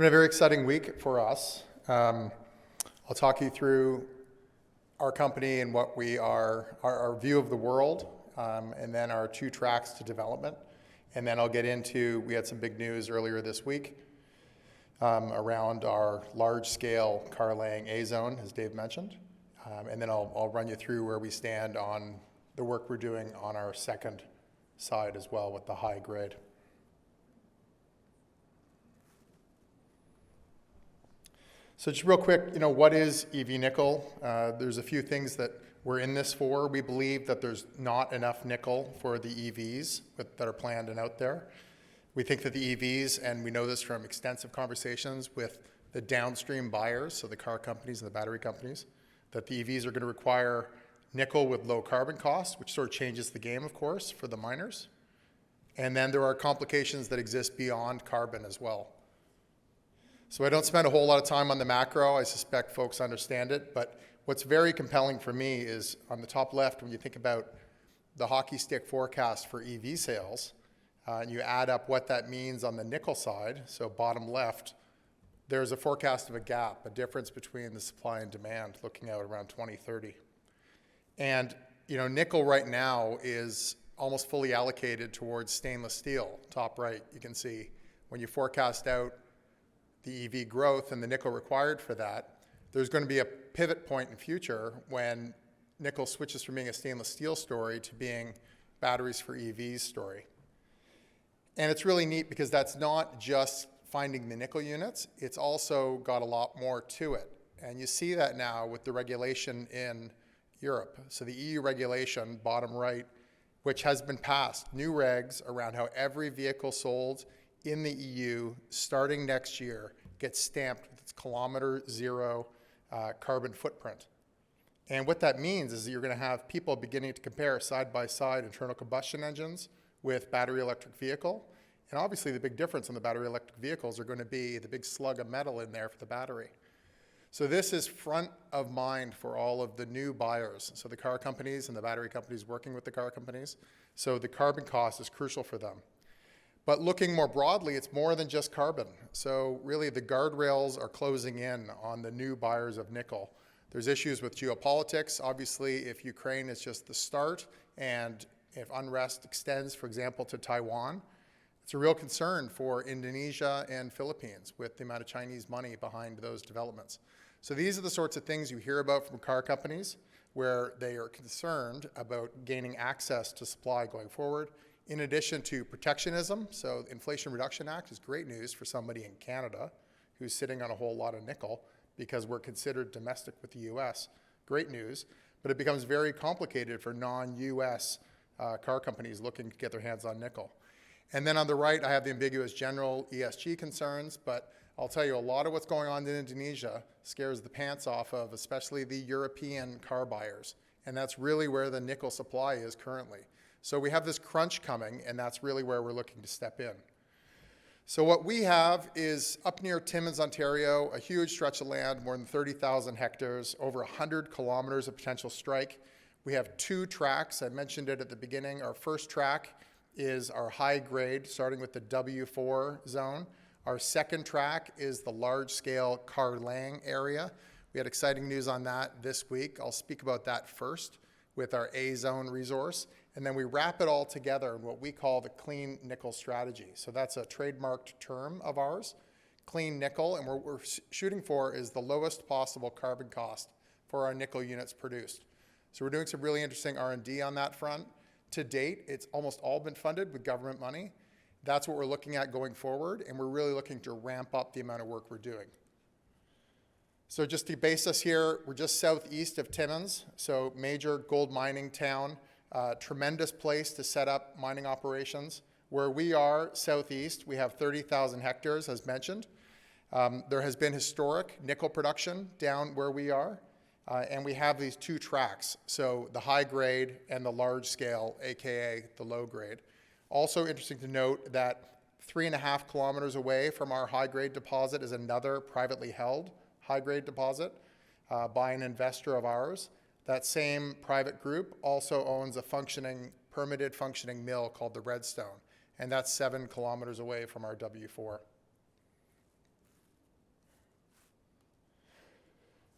been a very exciting week for us. I'll talk you through our company and what we are, our view of the world, and then our two tracks to development. And then I'll get into, we had some big news earlier this week around our large-scale Karlang A zone, as Dave mentioned. And then I'll run you through where we stand on the work we're doing on our second side as well with the high grade. So just real quick, what is EV nickel? There's a few things that we're in this for. We believe that there's not enough nickel for the EVs that are planned and out there. We think that the EVs, and we know this from extensive conversations with the downstream buyers, so the car companies and the battery companies, that the EVs are going to require nickel with low carbon costs, which sort of changes the game, of course, for the miners. And then there are complications that exist beyond carbon as well. So I don't spend a whole lot of time on the macro. I suspect folks understand it. But what's very compelling for me is on the top left, when you think about the hockey stick forecast for EV sales, and you add up what that means on the nickel side, so bottom left, there's a forecast of a gap, a difference between the supply and demand looking out around 2030. And nickel right now is almost fully allocated towards stainless steel. Top right, you can see when you forecast out the EV growth and the nickel required for that, there's going to be a pivot point in future when nickel switches from being a stainless steel story to being batteries for EVs story. And it's really neat because that's not just finding the nickel units, it's also got a lot more to it. And you see that now with the regulation in Europe. So the EU regulation, bottom right, which has been passed, new regs around how every vehicle sold in the EU starting next year gets stamped with its kilometer zero carbon footprint. And what that means is that you're going to have people beginning to compare side by side internal combustion engines with battery electric vehicle. And obviously the big difference in the battery electric vehicles are going to be the big slug of metal in there for the battery. So this is front of mind for all of the new buyers. So the car companies and the battery companies working with the car companies. So the carbon cost is crucial for them. But looking more broadly, it's more than just carbon. So really the guardrails are closing in on the new buyers of nickel. There's issues with geopolitics. Obviously, if Ukraine is just the start and if unrest extends, for example, to Taiwan, it's a real concern for Indonesia and Philippines with the amount of Chinese money behind those developments. So these are the sorts of things you hear about from car companies where they are concerned about gaining access to supply going forward. In addition to protectionism, so the Inflation Reduction Act is great news for somebody in Canada who's sitting on a whole lot of nickel because we're considered domestic with the US. Great news, but it becomes very complicated for non-US car companies looking to get their hands on nickel. And then on the right, I have the ambiguous general ESG concerns, but I'll tell you a lot of what's going on in Indonesia scares the pants off of especially the European car buyers. And that's really where the nickel supply is currently. So we have this crunch coming, and that's really where we're looking to step in. So what we have is up near Timmins, Ontario, a huge stretch of land, more than 30,000 hectares, over 100 kilometers of potential strike. We have two tracks. I mentioned it at the beginning. Our first track is our high grade, starting with the W4 zone. Our second track is the large-scale Karlang area. We had exciting news on that this week. I'll speak about that first with our A zone resource. And then we wrap it all together in what we call the clean nickel strategy. So that's a trademarked term of ours, clean nickel. And what we're shooting for is the lowest possible carbon cost for our nickel units produced. So we're doing some really interesting R&D on that front. To date, it's almost all been funded with government money. That's what we're looking at going forward. And we're really looking to ramp up the amount of work we're doing. So just to base us here, we're just southeast of Timmins, so major gold mining town. Tremendous place to set up mining operations. Where we are southeast, we have 30,000 hectares, as mentioned. There has been historic nickel production down where we are, and we have these two tracks, so the high grade and the large scale, aka the low grade. Also interesting to note that 3.5 kilometers away from our high grade deposit is another privately held high grade deposit by an investor of ours. That same private group also owns a permitted functioning mill called the Redstone, and that's 7 kilometers away from our W4.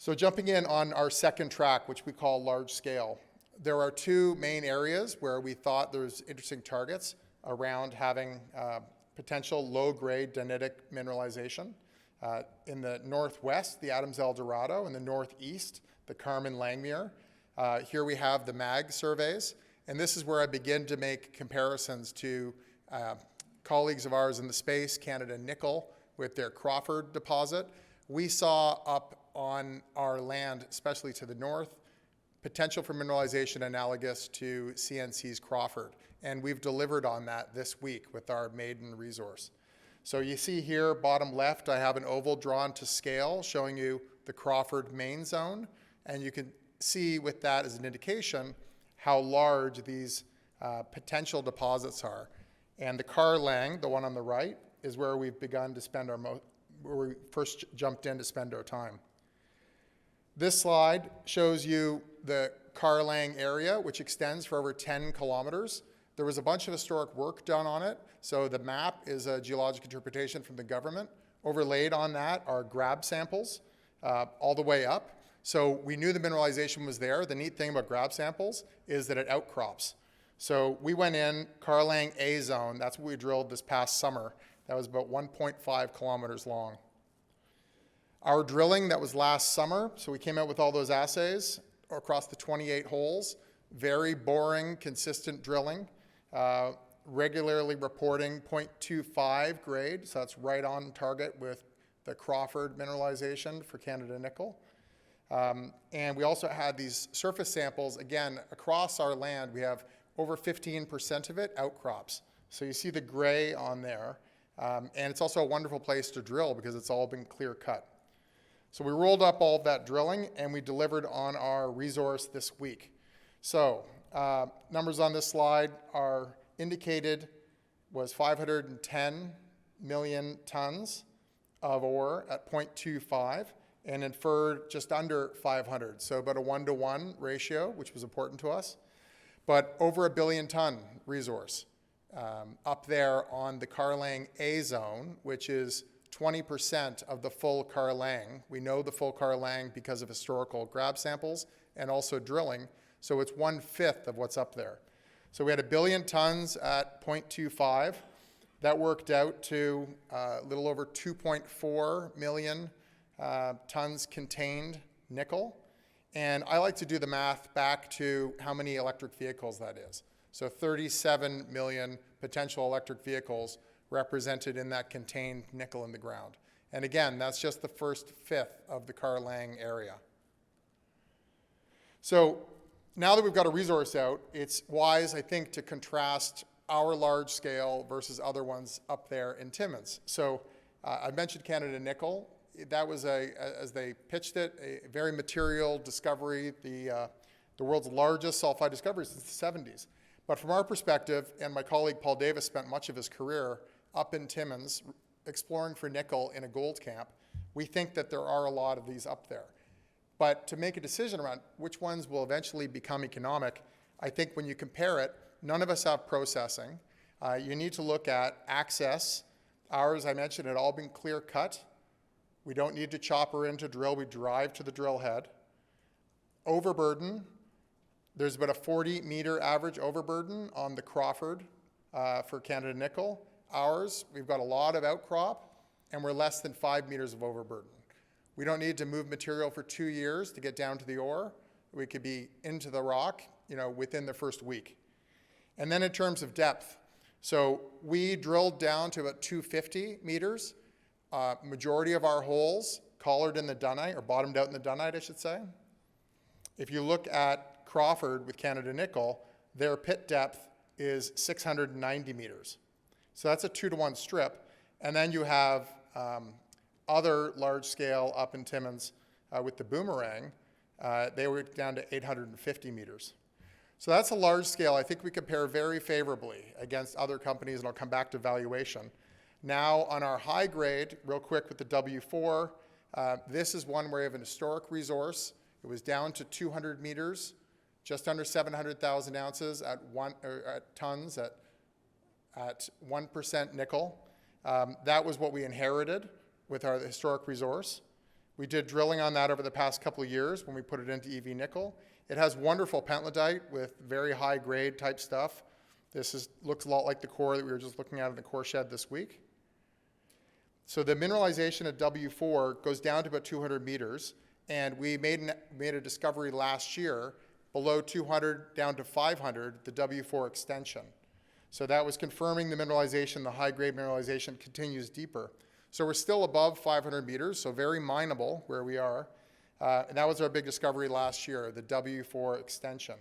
So jumping in on our second track, which we call large scale, there are two main areas where we thought there's interesting targets around having potential low-grade denitic mineralization. In the northwest, the Adams El Dorado, in the northeast, the Carmen Langmuir. Here we have the MAG surveys, and this is where I begin to make comparisons to colleagues of ours in the space, Canada Nickel, with their Crawford deposit. We saw up on our land, especially to the north, potential for mineralization analogous to CNC's Crawford, and we've delivered on that this week with our maiden resource. So you see here, bottom left, I have an oval drawn to scale showing you the Crawford main zone, and you can see with that as an indication how large these potential deposits are. And the Karlang, the one on the right, is where we've begun to spend where we first jumped in to spend our time. This slide shows you the Karlang area, which extends for over 10 kilometers. There was a bunch of historic work done on it, so the map is a geologic interpretation from the government. Overlaid on that are grab samples all the way up. So we knew the mineralization was there. The neat thing about grab samples is that it outcrops. So we went in Karlang A zone, that's what we drilled this past summer. That was about 1.5 kilometers long. Our drilling that was last summer, so we came out with all those assays across the 28 holes, very boring, consistent drilling, regularly reporting 0.25 grade, so that's right on target with the Crawford mineralization for Canada Nickel. And we also had these surface samples, again, across our land, we have over 15% of it outcrops. So you see the gray on there, and it's also a wonderful place to drill because it's all been clear cut. So we rolled up all of that drilling and we delivered on our resource this week. So numbers on this slide are indicated was 510 million tons of ore at 0.25 and inferred just under 500. So about a 1-to-1 ratio, which was important to us, but over a billion ton resource up there on the Karlang A zone, which is 20% of the full Karlang. We know the full Karlang because of historical grab samples and also drilling, so it's 1/5 of what's up there. So we had a billion tons at 0.25. That worked out to a little over 2.4 million tons contained nickel. And I like to do the math back to how many electric vehicles that is. So 37 million potential electric vehicles represented in that contained nickel in the ground. And again, that's just the first fifth of the Karlang area. So now that we've got a resource out, it's wise, I think, to contrast our large scale versus other ones up there in Timmins. So I mentioned Canada Nickel. That was, as they pitched it, a very material discovery, the world's largest sulfide discovery since the 70s. But from our perspective, and my colleague Paul Davis spent much of his career up in Timmins exploring for nickel in a gold camp, we think that there are a lot of these up there. But to make a decision around which ones will eventually become economic, I think when you compare it, none of us have processing. You need to look at access. Ours, I mentioned, had all been clear cut. We don't need to chop her in to drill. We drive to the drill head. Overburden. There's about a 40-meter average overburden on the Crawford for Canada Nickel. Ours, we've got a lot of outcrop, and we're less than 5 meters of overburden. We don't need to move material for 2 years to get down to the ore. We could be into the rock, within the first week. And then in terms of depth, so we drilled down to about 250 meters. Majority of our holes collared in the dunite, or bottomed out in the dunite, I should say. If you look at Crawford with Canada Nickel, their pit depth is 690 meters. So that's a 2-to-1 strip. And then you have other large scale up in Timmins with the Boomerang. They were down to 850 meters. So that's a large scale. I think we compare very favorably against other companies, and I'll come back to valuation. Now on our high grade, real quick with the W4, this is one where we have an historic resource. It was down to 200 meters, just under 700,000 ounces at tons at 1% nickel. That was what we inherited with our historic resource. We did drilling on that over the past couple of years when we put it into EV nickel. It has wonderful pentlandite with very high grade type stuff. Looks a lot like the core that we were just looking at in the core shed this week. So the mineralization at W4 goes down to about 200 meters, and we made a discovery last year below 200 down to 500, the W4 extension. So that was confirming the mineralization, the high-grade mineralization continues deeper. So we're still above 500 meters, so very mineable where we are. And that was our big discovery last year, the W4 extension.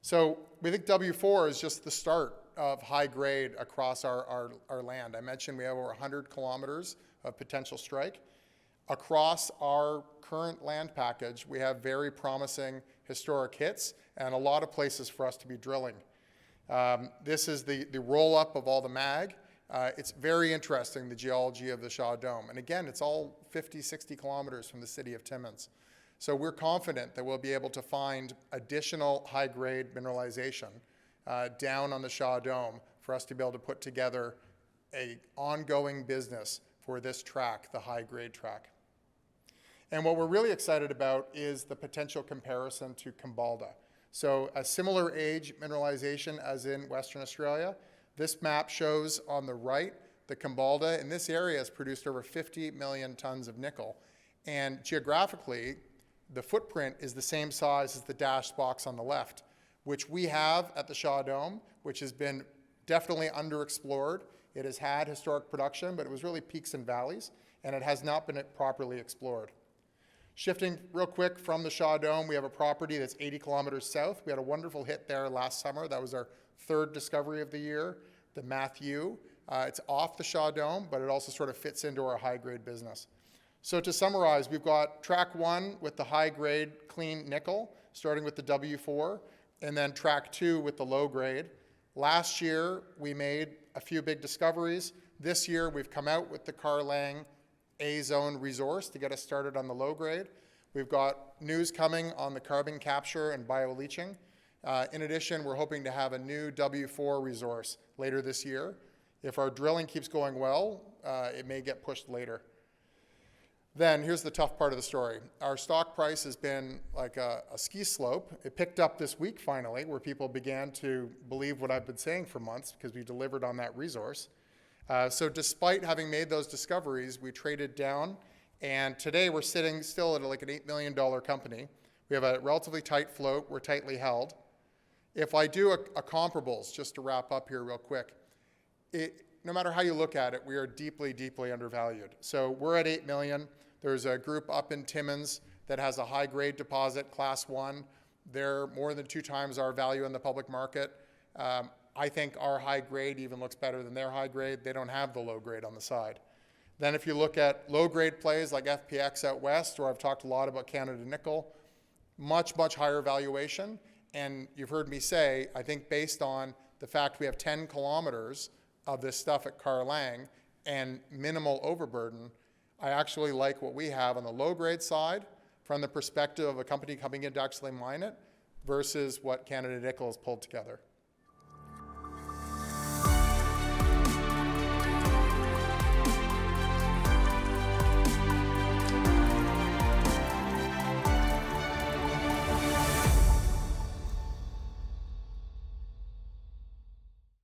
So we think W4 is just the start of high grade across our land. I mentioned we have over 100 kilometers of potential strike. Across our current land package, we have very promising historic hits and a lot of places for us to be drilling. This is the roll-up of all the mag. It's very interesting, the geology of the Shaw Dome. And again, it's all 50, 60 kilometers from the city of Timmins. So we're confident that we'll be able to find additional high-grade mineralization down on the Shaw Dome for us to be able to put together an ongoing business for this track, the high-grade track. And what we're really excited about is the potential comparison to Cumbalda. So a similar age mineralization as in Western Australia. This map shows on the right the Cumbalda in this area has produced over 50 million tons of nickel. And geographically, the footprint is the same size as the dashed box on the left, which we have at the Shaw Dome, which has been definitely underexplored. It has had historic production, but it was really peaks and valleys, and it has not been properly explored. Shifting real quick from the Shaw Dome, we have a property that's 80 kilometers south. We had a wonderful hit there last summer. That was our third discovery of the year, the Matthew. It's off the Shaw Dome, but it also sort of fits into our high-grade business. So to summarize, we've got track 1 with the high-grade clean nickel, starting with the W4, and then track 2 with the low-grade. Last year, we made a few big discoveries. This year, we've come out with the Karlang A-zone resource to get us started on the low-grade. We've got news coming on the carbon capture and bioleaching. In addition, we're hoping to have a new W4 resource later this year. If our drilling keeps going well, it may get pushed later. Then here's the tough part of the story. Our stock price has been like a ski slope. It picked up this week finally, where people began to believe what I've been saying for months because we delivered on that resource. So despite having made those discoveries, we traded down, and today we're sitting still at like an $8 million company. We have a relatively tight float. We're tightly held. If I do a comparables, just to wrap up here real quick, no matter how you look at it, we are deeply, deeply undervalued. So we're at 8 million. There's a group up in Timmins that has a high-grade deposit, class 1. They're more than 2 times our value in the public market. I think our high grade even looks better than their high grade. They don't have the low grade on the side. Then if you look at low grade plays like FPX out west, or I've talked a lot about Canada Nickel, much, much higher valuation. And you've heard me say, I think based on the fact we have 10 kilometers of this stuff at Karlang and minimal overburden, I actually like what we have on the low grade side from the perspective of a company coming in to actually mine it versus what Canada Nickel has pulled together.